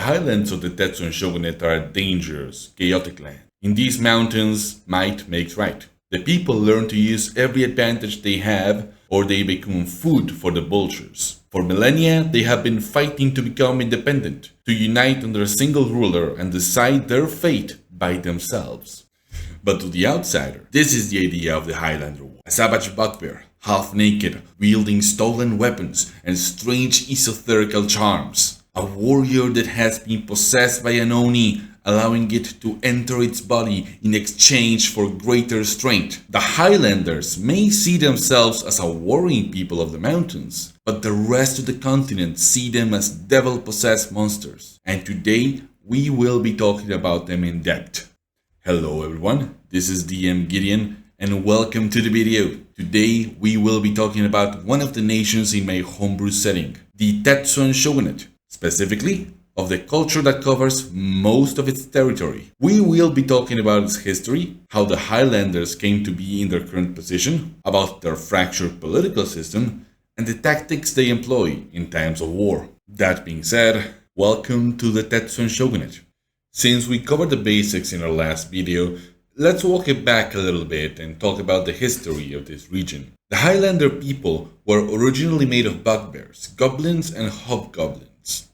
highlands of the Tetzuan Shogunate are a dangerous, chaotic land. In these mountains, might makes right. The people learn to use every advantage they have, or they become food for the vultures. For millennia, they have been fighting to become independent, to unite under a single ruler and decide their fate by themselves. But to the outsider, this is the idea of the Highlander war. A savage bugbear, half naked, wielding stolen weapons and strange esoterical charms. A warrior that has been possessed by an Oni, allowing it to enter its body in exchange for greater strength. The Highlanders may see themselves as a warring people of the mountains, but the rest of the continent see them as devil-possessed monsters. And today, we will be talking about them in depth. Hello everyone, this is DM Gideon, and welcome to the video. Today, we will be talking about one of the nations in my homebrew setting, the Tetzuan Shogunate, specifically of the culture that covers most of its territory. We will be talking about its history, how the Highlanders came to be in their current position, about their fractured political system, and the tactics they employ in times of war. That being said, welcome to the Tetzuan Shogunate. Since we covered the basics in our last video, let's walk it back a little bit and talk about the history of this region. The Highlander people were originally made of bugbears, goblins and hobgoblins.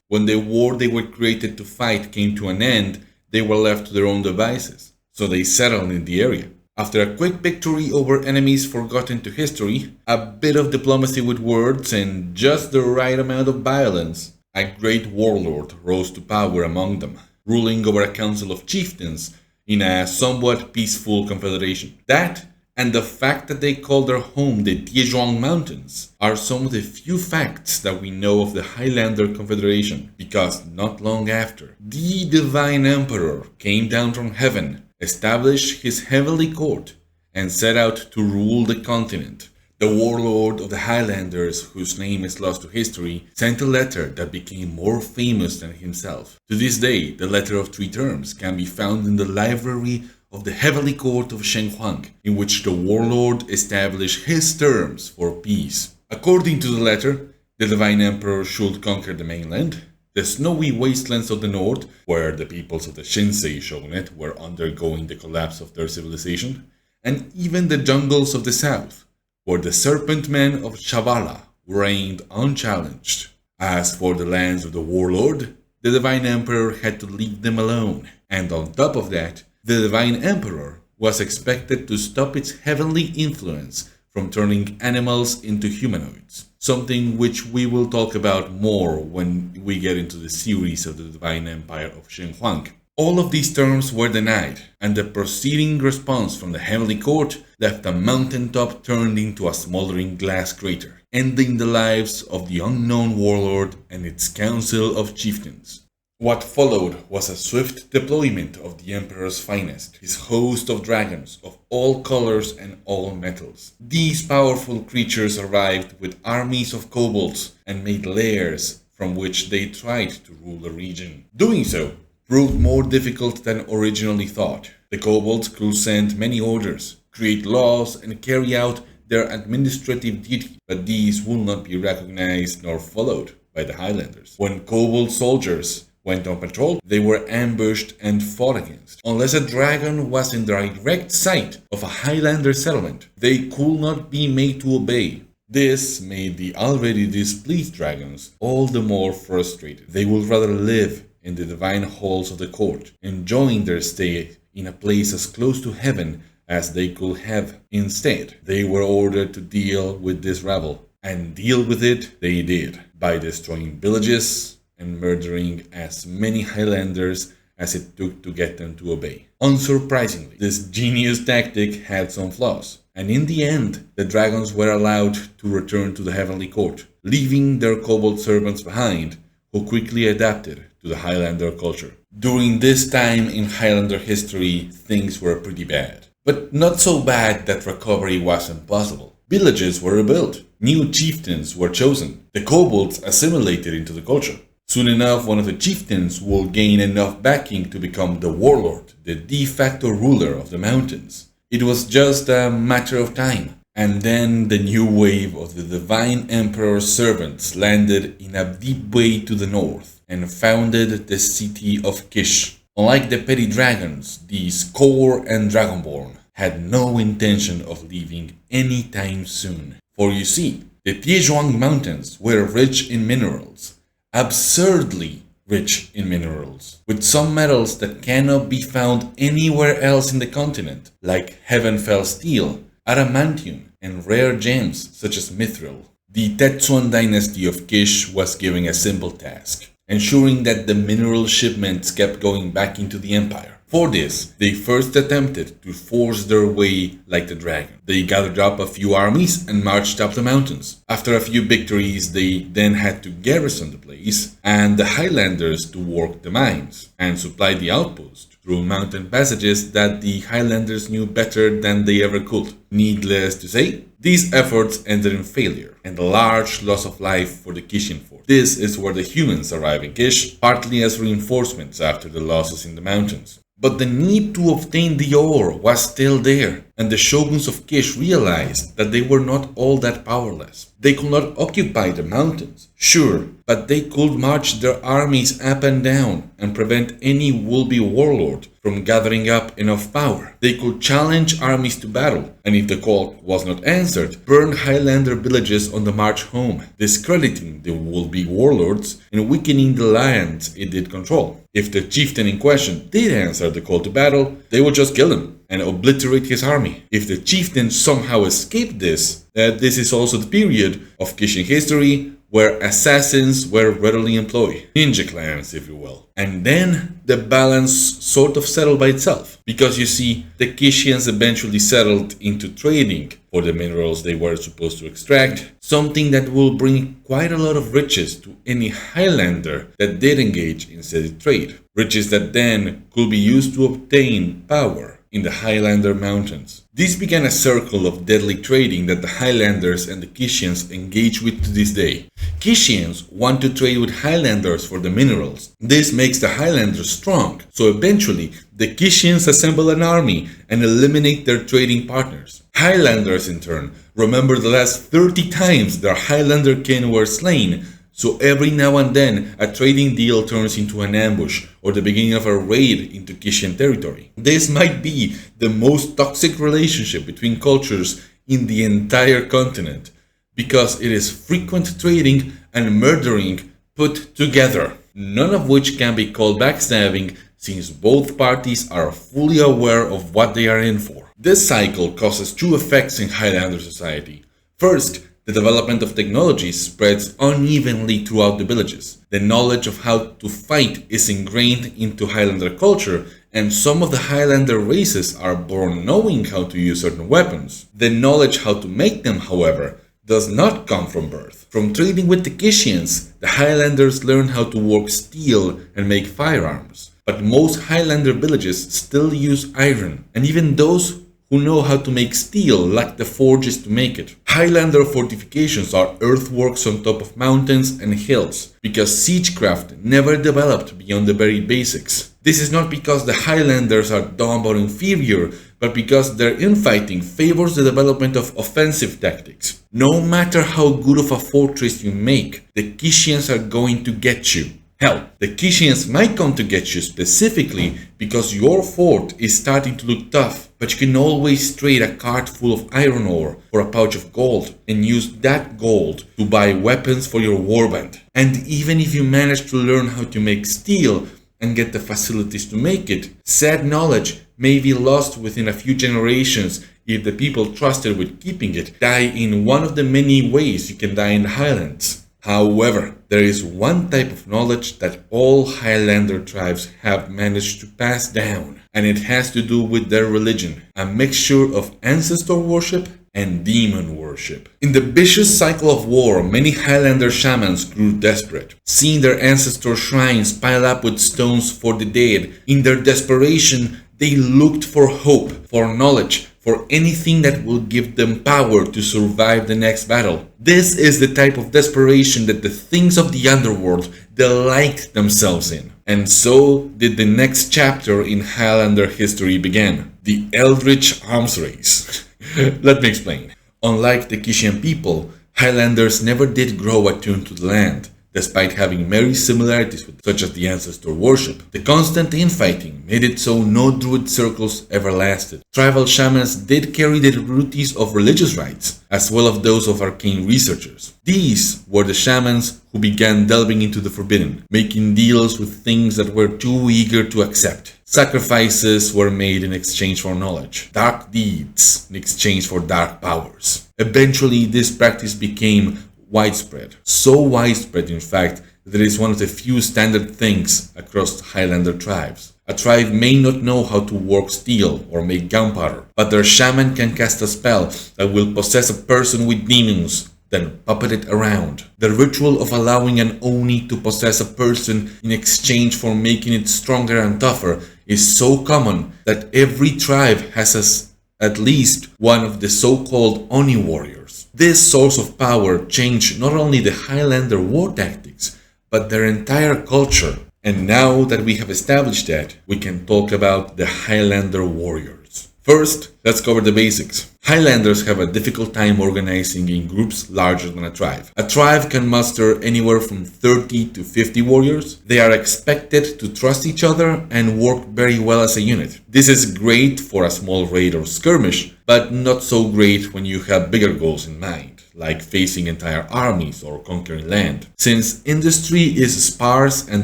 When the war they were created to fight came to an end, they were left to their own devices, so they settled in the area. After a quick victory over enemies forgotten to history, a bit of diplomacy with words, and just the right amount of violence, a great warlord rose to power among them, ruling over a council of chieftains in a somewhat peaceful confederation. That, and the fact that they call their home the Tetzuan Mountains, are some of the few facts that we know of the Highlander Confederation, because not long after, the Divine Emperor came down from heaven, established his heavenly court, and set out to rule the continent. The warlord of the Highlanders, whose name is lost to history, sent a letter that became more famous than himself. To this day, the letter of 3 terms can be found in the library of the Heavenly Court of Shenhuang, in which the warlord established his terms for peace. According to the letter, the Divine Emperor should conquer the mainland, the snowy wastelands of the north, where the peoples of the Shinsei Shogunate were undergoing the collapse of their civilization, and even the jungles of the south, where the serpent men of Shavala reigned unchallenged. As for the lands of the warlord, the Divine Emperor had to leave them alone, and on top of that, the Divine Emperor was expected to stop its heavenly influence from turning animals into humanoids, something which we will talk about more when we get into the series of the Divine Empire of Shenhuang. All of these terms were denied, and the proceeding response from the Heavenly Court left a mountaintop turned into a smoldering glass crater, ending the lives of the unknown warlord and its council of chieftains. What followed was a swift deployment of the Emperor's finest, his host of dragons of all colors and all metals. These powerful creatures arrived with armies of kobolds and made lairs from which they tried to rule the region. Doing so proved more difficult than originally thought. The kobolds could send many orders, create laws, and carry out their administrative duty, but these would not be recognized nor followed by the Highlanders. When kobold soldiers went on patrol, they were ambushed and fought against. Unless a dragon was in direct sight of a Highlander settlement, they could not be made to obey. This made the already displeased dragons all the more frustrated. They would rather live in the divine halls of the court, enjoying their stay in a place as close to heaven as they could have. Instead, they were ordered to deal with this rabble, and deal with it they did, by destroying villages and murdering as many Highlanders as it took to get them to obey. Unsurprisingly, this genius tactic had some flaws, and in the end, the dragons were allowed to return to the Heavenly Court, leaving their kobold servants behind, who quickly adapted to the Highlander culture. During this time in Highlander history, things were pretty bad, but not so bad that recovery was impossible. Villages were rebuilt, new chieftains were chosen, the kobolds assimilated into the culture. Soon enough, one of the chieftains will gain enough backing to become the warlord, the de facto ruler of the mountains. It was just a matter of time. And then the new wave of the Divine Emperor's servants landed in a deep way to the north, and founded the city of Kish. Unlike the petty dragons, these core and dragonborn had no intention of leaving anytime soon. For you see, the Tetzuan Mountains were rich in minerals, absurdly rich in minerals, with some metals that cannot be found anywhere else in the continent, like heaven-fell steel, adamantium, and rare gems such as mithril. The Tetzuan dynasty of Kish was given a simple task, ensuring that the mineral shipments kept going back into the empire. For this, they first attempted to force their way like the dragon. They gathered up a few armies and marched up the mountains. After a few victories, they then had to garrison the place and the Highlanders to work the mines and supply the outpost through mountain passages that the Highlanders knew better than they ever could. Needless to say, these efforts ended in failure and a large loss of life for the Kishian force. This is where the humans arrive in Kish, partly as reinforcements after the losses in the mountains. But the need to obtain the ore was still there, and the shoguns of Kish realized that they were not all that powerless. They could not occupy the mountains, sure, but they could march their armies up and down and prevent any would-be warlord from gathering up enough power. They could challenge armies to battle, and if the call was not answered, burn Highlander villages on the march home, discrediting the would-be warlords and weakening the lands it did control. If the chieftain in question did answer the call to battle, they would just kill him and obliterate his army. If the chieftain somehow escaped this is also the period of Kishian history where assassins were readily employed. Ninja clans, if you will. And then the balance sort of settled by itself. Because you see, the Kishians eventually settled into trading for the minerals they were supposed to extract, something that will bring quite a lot of riches to any Highlander that did engage in said trade. Riches that then could be used to obtain power in the Highlander mountains. This began a circle of deadly trading that the Highlanders and the Kishians engage with to this day. Kishians want to trade with Highlanders for the minerals. This makes the Highlanders strong, so eventually the Kishians assemble an army and eliminate their trading partners. Highlanders in turn remember the last 30 times their Highlander kin were slain, so every now and then a trading deal turns into an ambush or the beginning of a raid into Kishian territory. This might be the most toxic relationship between cultures in the entire continent, because it is frequent trading and murdering put together, none of which can be called backstabbing since both parties are fully aware of what they are in for. This cycle causes two effects in Highlander society. First, the development of technology spreads unevenly throughout the villages. The knowledge of how to fight is ingrained into Highlander culture, and some of the Highlander races are born knowing how to use certain weapons. The knowledge how to make them, however, does not come from birth. From trading with the Kishians, the Highlanders learn how to work steel and make firearms. But most Highlander villages still use iron, and even those who know how to make steel lack the forges to make it. Highlander fortifications are earthworks on top of mountains and hills, because siegecraft never developed beyond the very basics. This is not because the Highlanders are dumb or inferior, but because their infighting favors the development of offensive tactics. No matter how good of a fortress you make, the Kishians are going to get you. Hell, the Kishians might come to get you specifically because your fort is starting to look tough, but you can always trade a cart full of iron ore for a pouch of gold and use that gold to buy weapons for your warband. And even if you manage to learn how to make steel and get the facilities to make it, said knowledge may be lost within a few generations if the people trusted with keeping it die in one of the many ways you can die in the Highlands. However, there is one type of knowledge that all Highlander tribes have managed to pass down, and it has to do with their religion, a mixture of ancestor worship and demon worship. In the vicious cycle of war, many Highlander shamans grew desperate, seeing their ancestor shrines pile up with stones for the dead. In their desperation, they looked for hope, for knowledge, for anything that will give them power to survive the next battle. This is the type of desperation that the things of the underworld delight themselves in. And so did the next chapter in Highlander history begin, the Eldritch Arms Race. Let me explain. Unlike the Kishian people, Highlanders never did grow attuned to the land. despite having many similarities with, such as the ancestor worship. The constant infighting made it so no druid circles ever lasted. Tribal shamans did carry the duties of religious rites, as well as those of arcane researchers. These were the shamans who began delving into the forbidden, making deals with things that were too eager to accept. Sacrifices were made in exchange for knowledge, dark deeds in exchange for dark powers. Eventually, this practice became widespread. So widespread, in fact, that it is one of the few standard things across Highlander tribes. A tribe may not know how to work steel or make gunpowder, but their shaman can cast a spell that will possess a person with demons, then puppet it around. The ritual of allowing an Oni to possess a person in exchange for making it stronger and tougher is so common that every tribe has at least one of the so-called Oni warriors. This source of power changed not only the Highlander war tactics, but their entire culture. And now that we have established that, we can talk about the Highlander warriors. First, let's cover the basics. Highlanders have a difficult time organizing in groups larger than a tribe. A tribe can muster anywhere from 30 to 50 warriors. They are expected to trust each other and work very well as a unit. This is great for a small raid or skirmish, but not so great when you have bigger goals in mind, like facing entire armies or conquering land. Since industry is sparse and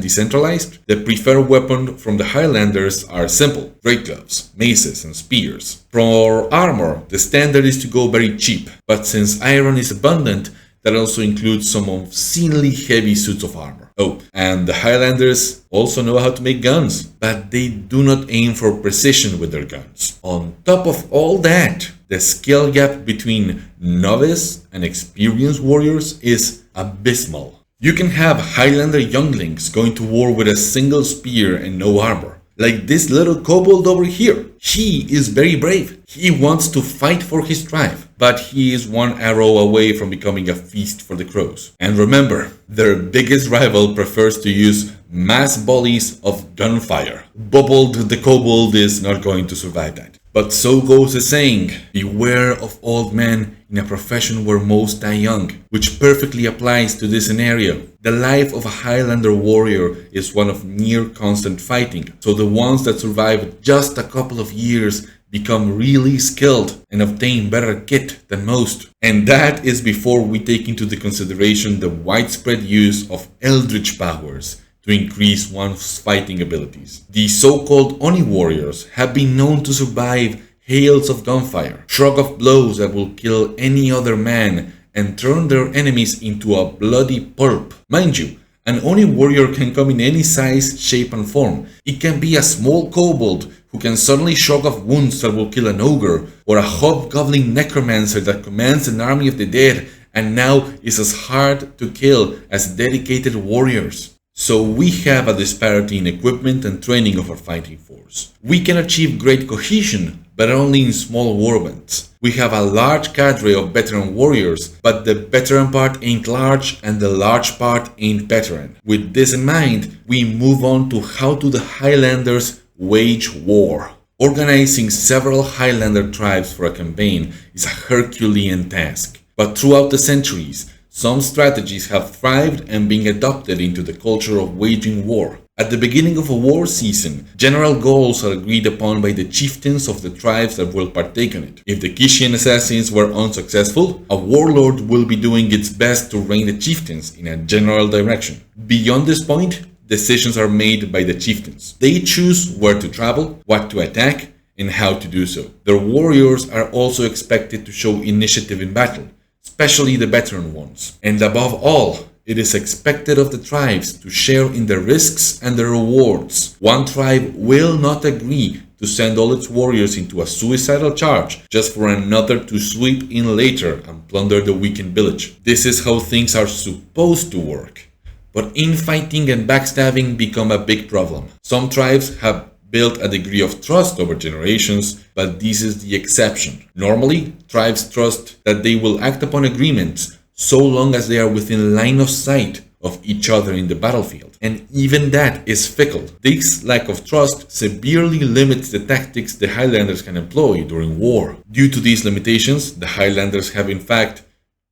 decentralized, the preferred weapon from the Highlanders are simple: great gloves, maces, and spears. For armor, the standard is to go very cheap, but since iron is abundant, that also includes some obscenely heavy suits of armor. Oh, and the Highlanders also know how to make guns, but they do not aim for precision with their guns. On top of all that, the skill gap between novice and experienced warriors is abysmal. You can have Highlander younglings going to war with a single spear and no armor, like this little kobold over here. He is very brave. He wants to fight for his tribe, but he is one arrow away from becoming a feast for the crows. And remember, their biggest rival prefers to use mass volleys of gunfire. Bubbled the kobold is not going to survive that. But so goes the saying, beware of old men in a profession where most die young, which perfectly applies to this scenario. The life of a Highlander warrior is one of near constant fighting, so the ones that survive just a couple of years become really skilled and obtain better kit than most. And that is before we take into the consideration the widespread use of eldritch powers to increase one's fighting abilities. The so-called Oni warriors have been known to survive hails of gunfire, shrug of blows that will kill any other man, and turn their enemies into a bloody pulp. Mind you, an Oni warrior can come in any size, shape, and form. It can be a small kobold who can suddenly shrug off wounds that will kill an ogre, or a hobgoblin necromancer that commands an army of the dead and now is as hard to kill as dedicated warriors. So we have a disparity in equipment and training of our fighting force. We can achieve great cohesion, but only in small warbands. We have a large cadre of veteran warriors, but the veteran part ain't large and the large part ain't veteran. With this in mind, we move on to how do the Highlanders wage war. Organizing several Highlander tribes for a campaign is a Herculean task, but throughout the centuries, some strategies have thrived and been adopted into the culture of waging war. At the beginning of a war season, general goals are agreed upon by the chieftains of the tribes that will partake in it. If the Kishian assassins were unsuccessful, a warlord will be doing its best to rein the chieftains in a general direction. Beyond this point, decisions are made by the chieftains. They choose where to travel, what to attack, and how to do so. Their warriors are also expected to show initiative in battle, especially the veteran ones. And above all, it is expected of the tribes to share in the risks and the rewards. One tribe will not agree to send all its warriors into a suicidal charge just for another to sweep in later and plunder the weakened village. This is how things are supposed to work. But infighting and backstabbing become a big problem. Some tribes have built a degree of trust over generations, but this is the exception. Normally, tribes trust that they will act upon agreements so long as they are within line of sight of each other in the battlefield. And even that is fickle. This lack of trust severely limits the tactics the Highlanders can employ during war. Due to these limitations, the Highlanders have in fact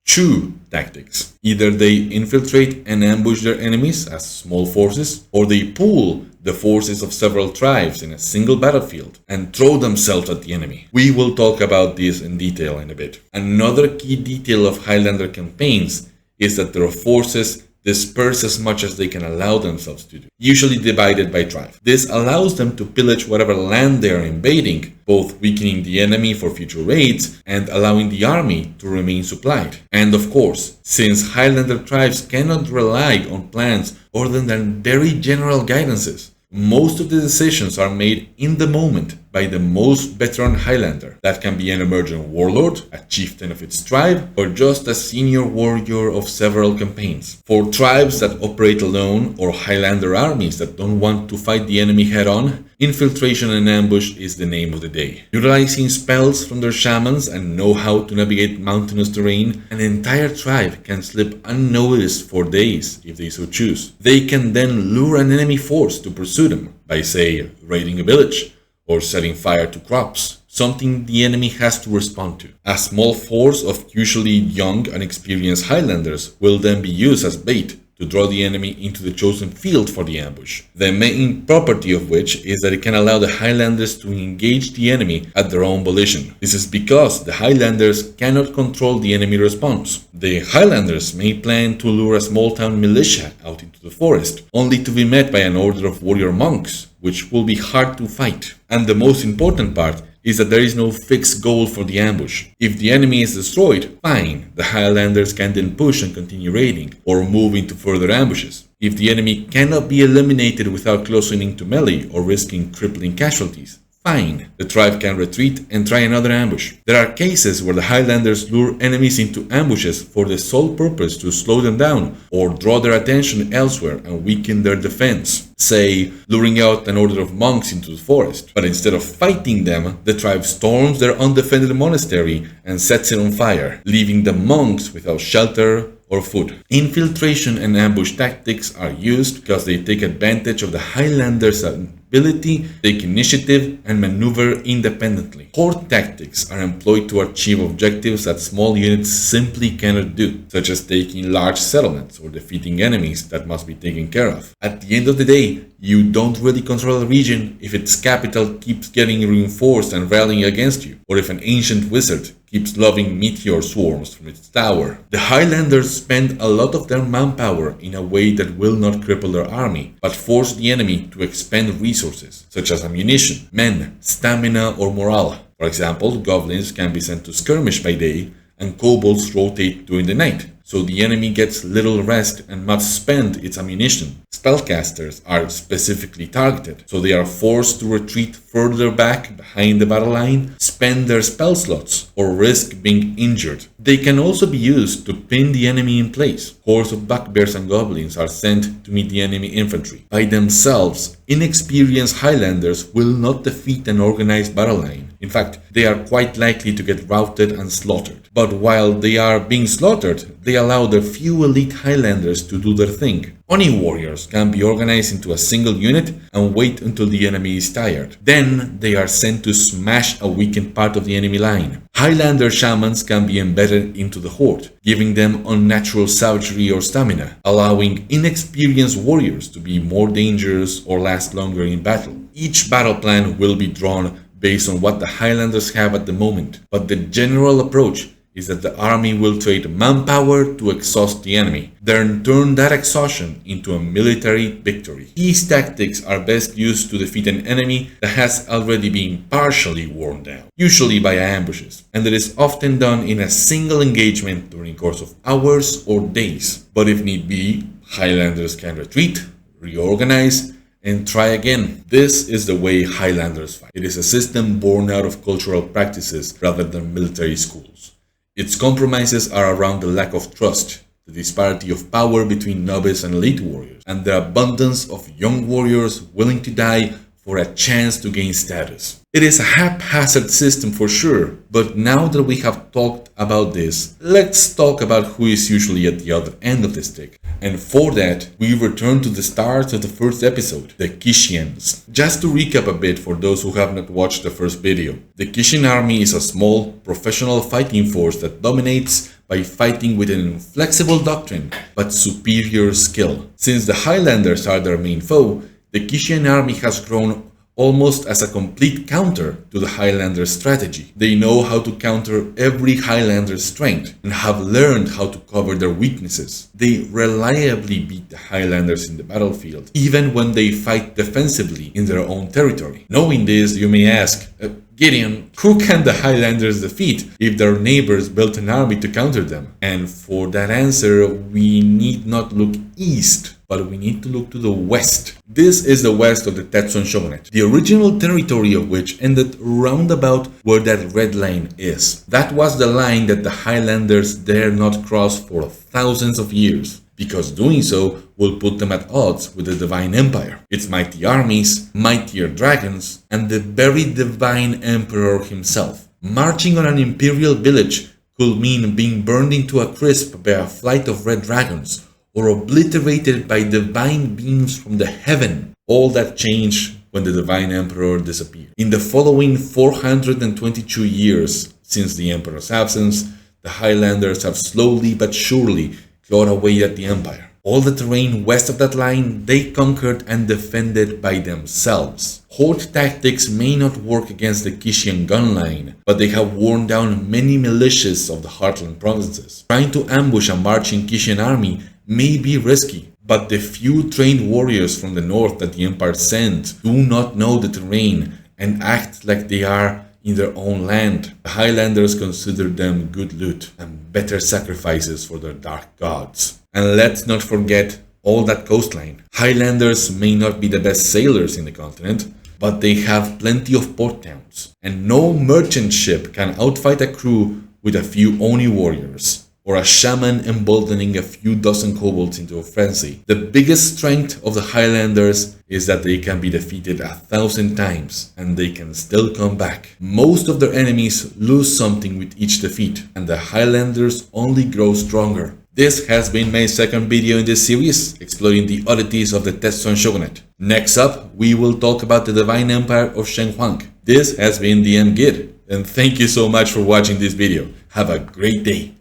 Two tactics. Either they infiltrate and ambush their enemies as small forces, or they pool the forces of several tribes in a single battlefield and throw themselves at the enemy. We will talk about this in detail in a bit. Another key detail of Highlander campaigns is that their forces disperse as much as they can allow themselves to do, usually divided by tribe. This allows them to pillage whatever land they are invading, both weakening the enemy for future raids and allowing the army to remain supplied. And of course, since Highlander tribes cannot rely on plans other than very general guidances, most of the decisions are made in the moment by the most veteran Highlander. That can be an emerging warlord, a chieftain of its tribe, or just a senior warrior of several campaigns. For tribes that operate alone or Highlander armies that don't want to fight the enemy head-on, infiltration and ambush is the name of the day. Utilizing spells from their shamans and know how to navigate mountainous terrain, an entire tribe can slip unnoticed for days if they so choose. They can then lure an enemy force to pursue them by, say, raiding a village or setting fire to crops, something the enemy has to respond to. A small force of usually young, unexperienced Highlanders will then be used as bait to draw the enemy into the chosen field for the ambush. The main property of which is that it can allow the Highlanders to engage the enemy at their own volition. This is because the Highlanders cannot control the enemy response. The Highlanders may plan to lure a small town militia out into the forest, only to be met by an order of warrior monks, which will be hard to fight. And the most important part is that there is no fixed goal for the ambush. If the enemy is destroyed, fine, the Highlanders can then push and continue raiding, or move into further ambushes. If the enemy cannot be eliminated without closing into melee or risking crippling casualties, fine, the tribe can retreat and try another ambush. There are cases where the Highlanders lure enemies into ambushes for the sole purpose to slow them down or draw their attention elsewhere and weaken their defense. Say, luring out an order of monks into the forest. But instead of fighting them, the tribe storms their undefended monastery and sets it on fire, leaving the monks without shelter or food. Infiltration and ambush tactics are used because they take advantage of the Highlanders' ability, take initiative, and maneuver independently. Horde tactics are employed to achieve objectives that small units simply cannot do, such as taking large settlements or defeating enemies that must be taken care of. At the end of the day, you don't really control a region if its capital keeps getting reinforced and rallying against you, or if an ancient wizard keeps lobbing meteor swarms from its tower. The Highlanders spend a lot of their manpower in a way that will not cripple their army, but force the enemy to expend resources, such as ammunition, men, stamina, or morale. For example, goblins can be sent to skirmish by day, and kobolds rotate during the night, so the enemy gets little rest and must spend its ammunition. Spellcasters are specifically targeted, so they are forced to retreat further back behind the battle line, spend their spell slots, or risk being injured. They can also be used to pin the enemy in place. Hordes of bugbears and goblins are sent to meet the enemy infantry. By themselves, inexperienced Highlanders will not defeat an organized battle line. In fact, they are quite likely to get routed and slaughtered. But while they are being slaughtered, they allow their few elite Highlanders to do their thing. Oni warriors can be organized into a single unit and wait until the enemy is tired. Then they are sent to smash a weakened part of the enemy line. Highlander shamans can be embedded into the horde, giving them unnatural savagery or stamina, allowing inexperienced warriors to be more dangerous or last longer in battle. Each battle plan will be drawn based on what the Highlanders have at the moment, but the general approach is that the army will trade manpower to exhaust the enemy, then turn that exhaustion into a military victory. These tactics are best used to defeat an enemy that has already been partially worn down, usually by ambushes, and it is often done in a single engagement during the course of hours or days. But if need be, Highlanders can retreat, reorganize, and try again. This is the way Highlanders fight. It is a system born out of cultural practices rather than military schools. Its compromises are around the lack of trust, the disparity of power between novice and elite warriors, and the abundance of young warriors willing to die for a chance to gain status. It is a haphazard system for sure, but now that we have talked about this, let's talk about who is usually at the other end of the stick. And for that, we return to the start of the first episode, the Kishians. Just to recap a bit for those who have not watched the first video, the Kishin army is a small, professional fighting force that dominates by fighting with an inflexible doctrine but superior skill. Since the Highlanders are their main foe, the Kishian army has grown almost as a complete counter to the Highlander strategy. They know how to counter every Highlander's strength and have learned how to cover their weaknesses. They reliably beat the Highlanders in the battlefield, even when they fight defensively in their own territory. Knowing this, you may ask, Gideon, who can the Highlanders defeat if their neighbors built an army to counter them? And for that answer, we need not look east, but we need to look to the west. This is the west of the Tetzuan Shogunate, the original territory of which ended roundabout where that red line is. That was the line that the Highlanders dare not cross for thousands of years, because doing so will put them at odds with the Divine Empire, its mighty armies, mightier dragons, and the very Divine Emperor himself. Marching on an imperial village could mean being burned into a crisp by a flight of red dragons, or obliterated by divine beams from the heaven. All that changed when the Divine Emperor disappeared. In the following 422 years since the Emperor's absence, the Highlanders have slowly but surely clawed away at the Empire. All the terrain west of that line they conquered and defended by themselves. Horde tactics may not work against the Kishian gun line, but they have worn down many militias of the heartland provinces. Trying to ambush a marching Kishian army may be risky, but the few trained warriors from the north that the Empire sent do not know the terrain and act like they are in their own land. The Highlanders consider them good loot and better sacrifices for their dark gods. And let's not forget all that coastline. Highlanders may not be the best sailors in the continent, but they have plenty of port towns, and no merchant ship can outfight a crew with a few Oni warriors, or a shaman emboldening a few dozen kobolds into a frenzy. The biggest strength of the Highlanders is that they can be defeated 1,000 times, and they can still come back. Most of their enemies lose something with each defeat, and the Highlanders only grow stronger. This has been my second video in this series, exploring the oddities of the Tetzuan Shogunate. Next up, we will talk about the Divine Empire of Shen Huang. This has been DM Gid, and thank you so much for watching this video. Have a great day.